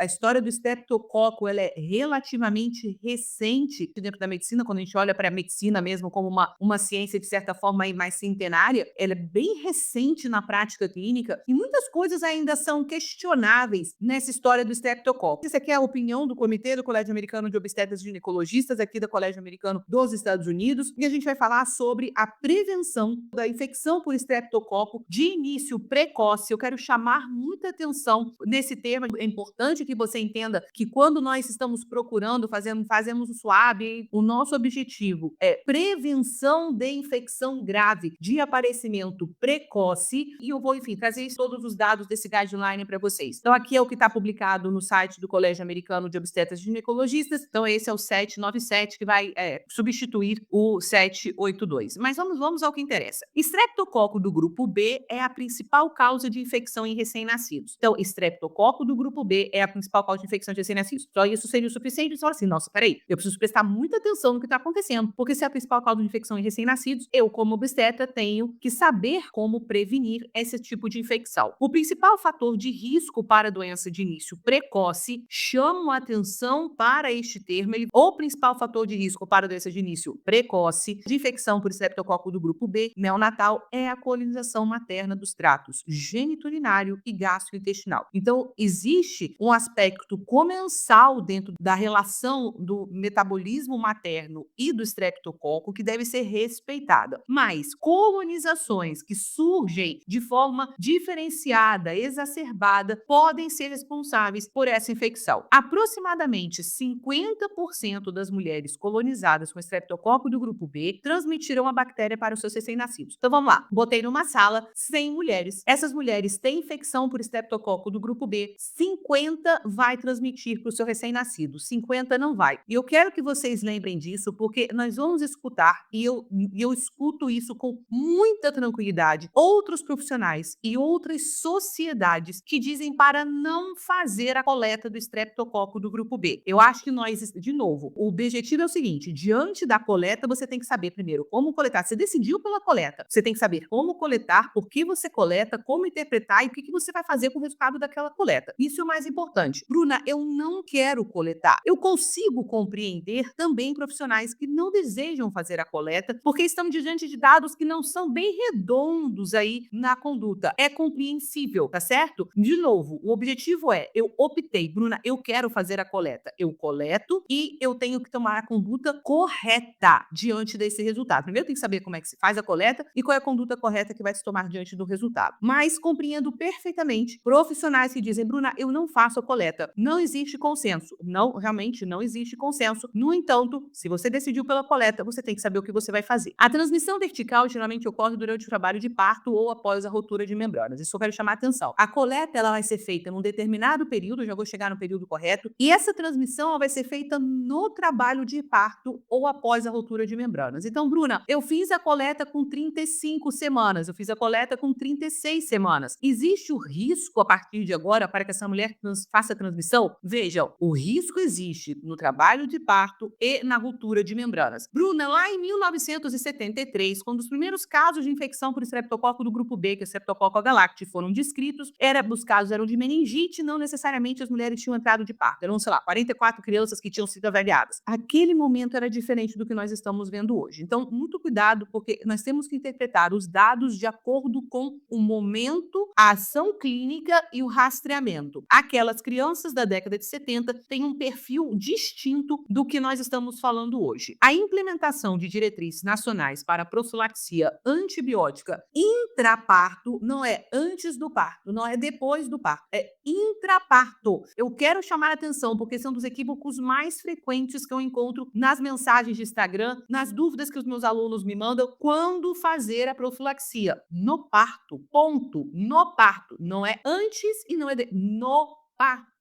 A história do estreptococo, ela é relativamente recente dentro da medicina, quando a gente olha para a medicina mesmo como uma ciência, de certa forma, aí mais centenária, ela é bem recente na prática clínica e muitas coisas ainda são questionáveis nessa história do estreptococo. Essa aqui é a opinião do Comitê do Colégio Americano de Obstetras e Ginecologistas, aqui do Colégio Americano dos Estados Unidos, e a gente vai falar sobre a prevenção da infecção por estreptococo de início precoce. Eu quero chamar muita atenção nesse termo. É importante que você entenda que quando nós estamos procurando, fazemos o SWAB, o nosso objetivo é prevenção de infecção grave, de aparecimento precoce, e eu vou, enfim, trazer todos os dados desse guideline para vocês. Então, aqui é o que está publicado no site do Colégio Americano de Obstetras e Ginecologistas. Então, esse é o 797, que vai substituir o 782. Mas vamos ao que interessa. Estreptococo do grupo B é a principal causa de infecção em recém-nascidos. Então, estreptococo do grupo B é a principal causa de infecção de recém-nascidos. Só isso seria o suficiente? Você fala assim, nossa, peraí, eu preciso prestar muita atenção no que está acontecendo, porque se é a principal causa de infecção em recém-nascidos, eu, como obstetra, tenho que saber como prevenir esse tipo de infecção. O principal fator de risco para a doença de início precoce, chamo a atenção para este termo, o principal fator de risco para a doença de início precoce de infecção por estreptococo do grupo B neonatal é a colonização materna dos tratos geniturinário e gastrointestinal. Então, existe um aspecto comensal dentro da relação do metabolismo materno e do estreptococo que deve ser respeitada. Mas colonizações que surgem de forma diferenciada, exacerbada, podem ser responsáveis por essa infecção. Aproximadamente 50% das mulheres colonizadas com estreptococo do grupo B transmitirão a bactéria para os seus recém-nascidos. Então vamos lá, botei numa sala 100 mulheres. Essas mulheres têm infecção por estreptococo do grupo B, 50 vai transmitir para o seu recém-nascido, 50 não vai. E eu quero que vocês lembrem disso, porque nós vamos escutar, e eu escuto isso com muita tranquilidade, outros profissionais e outras sociedades que dizem para não fazer a coleta do estreptococo do grupo B. Eu acho que nós, de novo, o objetivo é o seguinte, diante da coleta, você tem que saber primeiro como coletar. Você decidiu pela coleta, você tem que saber como coletar, por que você coleta, como interpretar e o que você vai fazer com o resultado daquela coleta. Isso é o mais importante. Bruna, eu não quero coletar. Eu consigo compreender também profissionais que não desejam fazer a coleta, porque estamos diante de dados que não são bem redondos aí na conduta. É compreensível, tá certo? De novo, o objetivo é, eu optei, Bruna, eu quero fazer a coleta. Eu coleto e eu tenho que tomar a conduta correta diante desse resultado. Primeiro tem que saber como é que se faz a coleta e qual é a conduta correta que vai se tomar diante do resultado. Mas compreendo perfeitamente profissionais que dizem, Bruna, eu não faço a coleta. Não existe consenso. Não, realmente não existe consenso. No entanto, se você decidiu pela coleta, você tem que saber o que você vai fazer. A transmissão vertical geralmente ocorre durante o trabalho de parto ou após a rotura de membranas. Isso eu quero chamar a atenção. A coleta ela vai ser feita num determinado período, já vou chegar no período correto, e essa transmissão ela vai ser feita no trabalho de parto ou após a rotura de membranas. Então, Bruna, eu fiz a coleta com 35 semanas, eu fiz a coleta com 36 semanas. Existe o risco a partir de agora para que essa mulher faça a transmissão? Vejam, o risco existe no trabalho de parto e na ruptura de membranas. Bruna, lá em 1973, quando os primeiros casos de infecção por estreptococo do grupo B, que é o Streptococcus galacti, foram descritos, os casos eram de meningite, não necessariamente as mulheres tinham entrado de parto. Eram, sei lá, 44 crianças que tinham sido avaliadas. Aquele momento era diferente do que nós estamos vendo hoje. Então, muito cuidado, porque nós temos que interpretar os dados de acordo com o momento, a ação clínica e o rastreamento. Aquelas crianças da década de 70 têm um perfil distinto do que nós estamos falando hoje. A implementação de diretrizes nacionais para profilaxia antibiótica intraparto não é antes do parto, não é depois do parto, é intraparto. Eu quero chamar a atenção porque são dos equívocos mais frequentes que eu encontro nas mensagens de Instagram, nas dúvidas que os meus alunos me mandam quando fazer a profilaxia. No parto, ponto. No parto. Não é antes e não é no parto.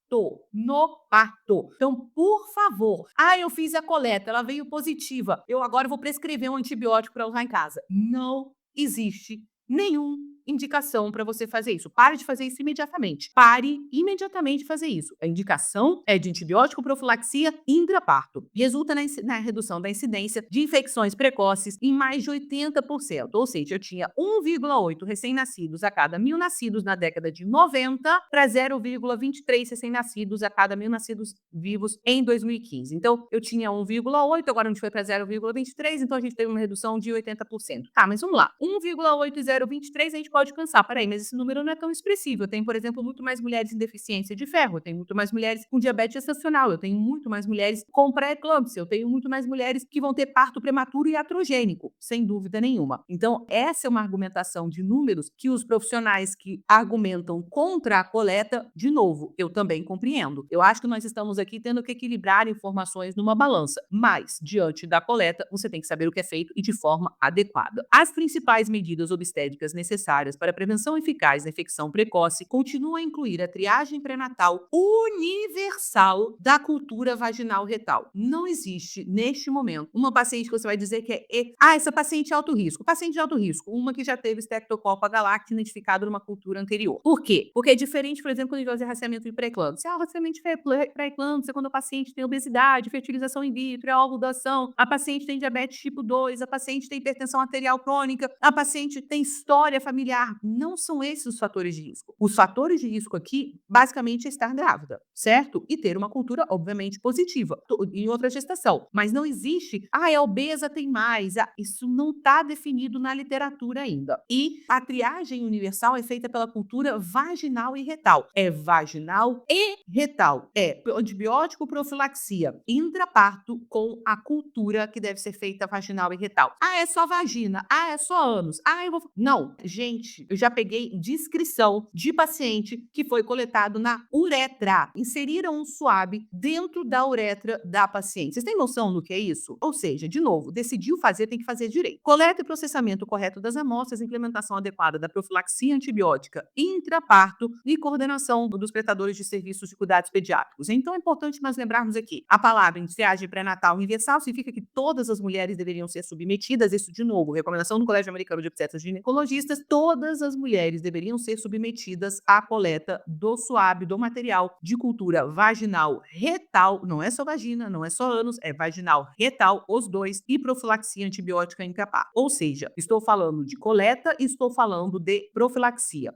No parto. Então, por favor, eu fiz a coleta, ela veio positiva, eu agora vou prescrever um antibiótico para usar em casa. Não existe nenhum indicação para você fazer isso. Pare de fazer isso imediatamente. Pare imediatamente de fazer isso. A indicação é de antibiótico profilaxia intraparto. Resulta na redução da incidência de infecções precoces em mais de 80%. Ou seja, eu tinha 1,8 recém-nascidos a cada 1.000 nascidos na década de 90 para 0,23 recém-nascidos a cada 1.000 nascidos vivos em 2015. Então, eu tinha 1,8, agora a gente foi para 0,23, então a gente teve uma redução de 80%. Tá, mas vamos lá. 1,8 e 0,23 a gente pode alcançar. Peraí, mas esse número não é tão expressivo. Eu tenho, por exemplo, muito mais mulheres em deficiência de ferro, eu tenho muito mais mulheres com diabetes gestacional, eu tenho muito mais mulheres com pré-eclâmpsia, eu tenho muito mais mulheres que vão ter parto prematuro e iatrogênico, sem dúvida nenhuma. Então, essa é uma argumentação de números que os profissionais que argumentam contra a coleta, de novo, eu também compreendo. Eu acho que nós estamos aqui tendo que equilibrar informações numa balança, mas, diante da coleta, você tem que saber o que é feito e de forma adequada. As principais medidas obstétricas necessárias para a prevenção eficaz da infecção precoce continuam a incluir a triagem pré-natal universal da cultura vaginal retal. Não existe, neste momento, uma paciente que você vai dizer que essa paciente é alto risco. Paciente de alto risco, uma que já teve Streptococcus galacti identificado numa cultura anterior. Por quê? Porque é diferente, por exemplo, quando a gente vai fazer rastreamento de pré-eclâmpsia. O rastreamento de pré-eclâmpsia é quando o paciente tem obesidade, fertilização in vitro, é ovulação, a paciente tem diabetes tipo 2, a paciente tem hipertensão arterial crônica, a paciente tem história familiar. Não são esses os fatores de risco. Os fatores de risco aqui, basicamente, é estar grávida, certo? E ter uma cultura, obviamente, positiva em outra gestação. Mas não existe, é obesa, tem mais. Isso não está definido na literatura ainda. E a triagem universal é feita pela cultura vaginal e retal. É vaginal e retal. É antibiótico profilaxia intraparto com a cultura que deve ser feita vaginal e retal. É só vagina. É só ânus. Eu vou... Não, gente, eu já peguei descrição de paciente que foi coletado na uretra. Inseriram um suave dentro da uretra da paciente. Vocês têm noção do que é isso? Ou seja, de novo, decidiu fazer, tem que fazer direito. Coleta e processamento correto das amostras, implementação adequada da profilaxia antibiótica intraparto e coordenação dos prestadores de serviços de cuidados pediátricos. Então é importante nós lembrarmos aqui, a palavra em triagem pré-natal universal significa que todas as mulheres deveriam ser submetidas, isso de novo, recomendação do Colégio Americano de Obstetras e Ginecologistas, todas as mulheres deveriam ser submetidas à coleta do suave, do material de cultura vaginal retal, não é só vagina, não é só ânus, é vaginal retal, os dois, e profilaxia antibiótica intraparto. Ou seja, estou falando de coleta e estou falando de profilaxia.